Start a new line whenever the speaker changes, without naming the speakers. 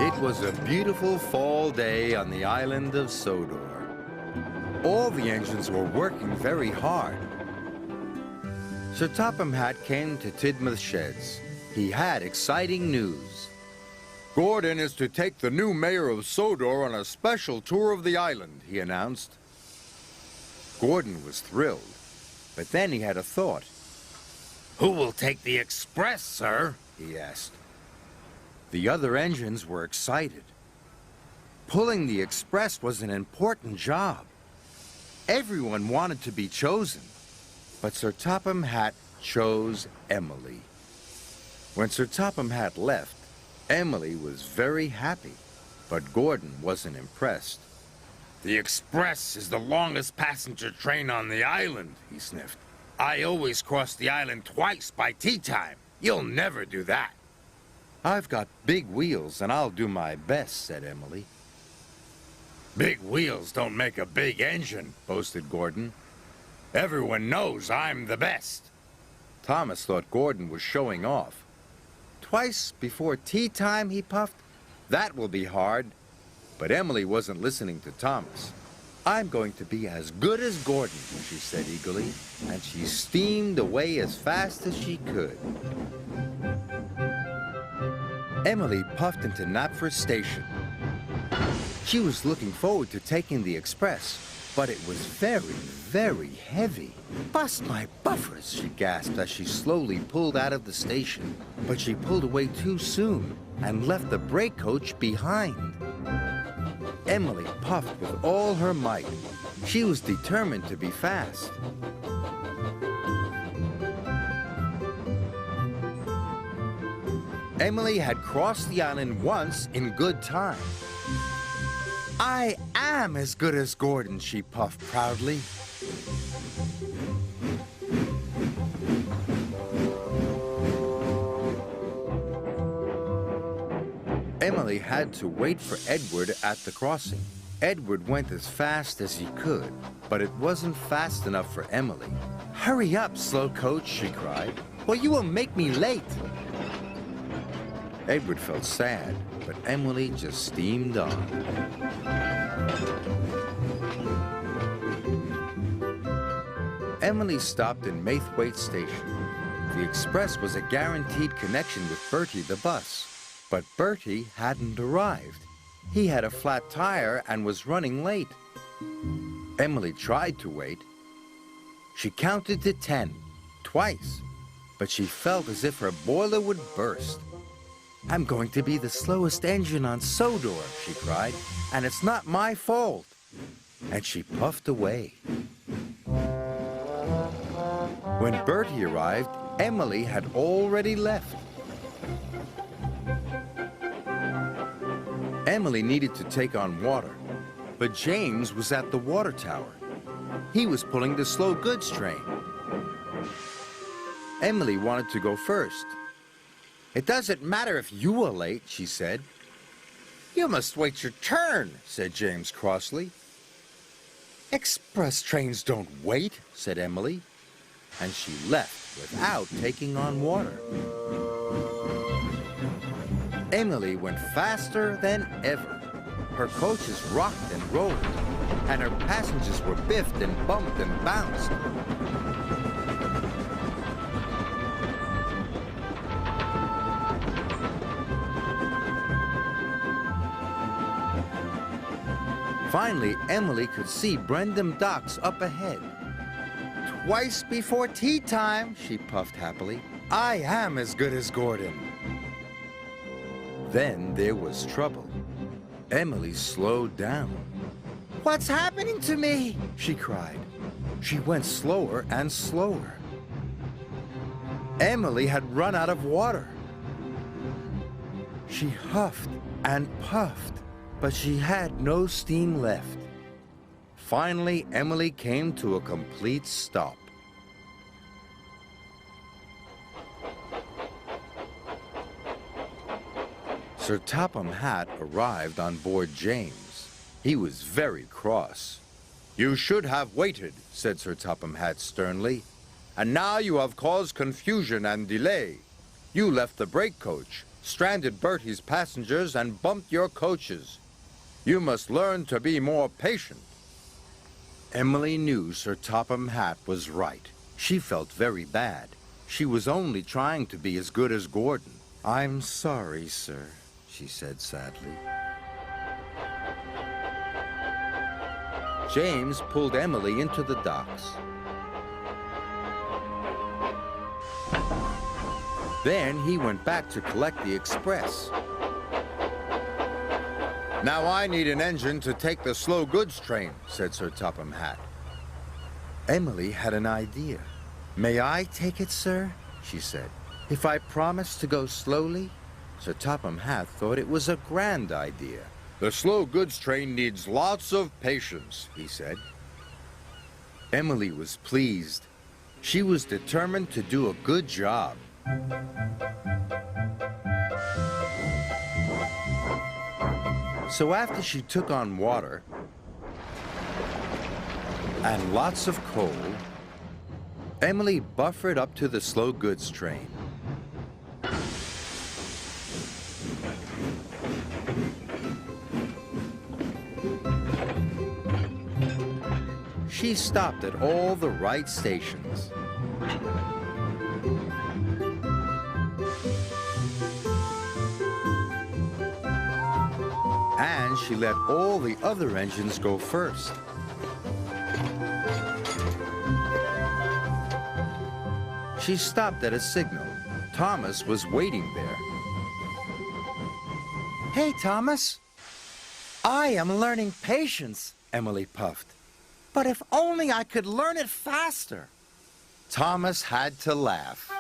It was a beautiful fall day on the island of Sodor. All the engines were working very hard. Sir Topham Hatt came to Tidmouth Sheds. He had exciting news.
Gordon is to take the new mayor of Sodor on a special tour of the island, he announced.
Gordon was thrilled, but then he had a thought.
Who will take the express, sir?
He asked. The other engines were excited. Pulling the express was an important job. Everyone wanted to be chosen, but Sir Topham Hatt chose Emily. When Sir Topham Hatt left, Emily was very happy, but Gordon wasn't impressed.
The express is the longest passenger train on the island, he sniffed. I always cross the island twice by tea time. You'll never do that.
I've got big wheels, and I'll do my best, said Emily.
Big wheels don't make a big engine, boasted Gordon. Everyone knows I'm the best.
Thomas thought Gordon was showing off. Twice before tea time, he puffed. That will be hard. But Emily wasn't listening to Thomas. I'm going to be as good as Gordon, she said eagerly, and she steamed away as fast as she could. Emily puffed into Knapford Station. She was looking forward to taking the express, but it was very, very heavy. Bust my buffers, she gasped as she slowly pulled out of the station. But she pulled away too soon and left the brake coach behind. Emily puffed with all her might. She was determined to be fast. Emily had crossed the island once in good time. I am as good as Gordon, she puffed proudly. Emily had to wait for Edward at the crossing. Edward went as fast as he could, but it wasn't fast enough for Emily. Hurry up, slow coach, she cried, or you will make me late. Edward felt sad, but Emily just steamed on. Emily stopped in Maithwaite Station. The express was a guaranteed connection with Bertie the bus. But Bertie hadn't arrived. He had a flat tire and was running late. Emily tried to wait. She counted to 10, twice, but she felt as if her boiler would burst. I'm going to be the slowest engine on Sodor, she cried, and it's not my fault. And she puffed away. When Bertie arrived, Emily had already left. Emily needed to take on water, but James was at the water tower. He was pulling the slow goods train. Emily wanted to go first. It doesn't matter if you are late, she said. You must wait your turn, said James crossly. Express trains don't wait, said Emily, and she left without taking on water. Emily went faster than ever. Her coaches rocked and rolled, and her passengers were biffed and bumped and bounced. Finally, Emily could see Brendam Docks up ahead. Twice before tea time, she puffed happily. I am as good as Gordon. Then there was trouble. Emily slowed down. What's happening to me? She cried. She went slower and slower. Emily had run out of water. She huffed and puffed, but she had no steam left. Finally, Emily came to a complete stop. Sir Topham Hatt arrived on board James. He was very cross. You should have waited, said Sir Topham Hatt sternly. And now you have caused confusion and delay. You left the brake coach,
stranded Bertie's passengers, and bumped your coaches. You must learn to be more patient.
Emily knew Sir Topham Hatt was right. She felt very bad. She was only trying to be as good as Gordon. "I'm sorry, sir," she said sadly. James pulled Emily into the docks. Then he went back to collect the express.
Now I need an engine to take the slow goods train, said Sir Topham Hatt.
Emily had an idea. "May I take it, sir?" she said. "If I promise to go slowly?" Sir Topham Hatt thought it was a grand idea.
The slow goods train needs lots of patience, he said.
Emily was pleased. She was determined to do a good job. So after she took on water and lots of coal, Emily buffered up to the slow goods train. She stopped at all the right stations. And she let all the other engines go first. She stopped at a signal. Thomas was waiting there. "Hey, Thomas." "I am learning patience," Emily puffed. "But if only I could learn it faster." Thomas had to laugh.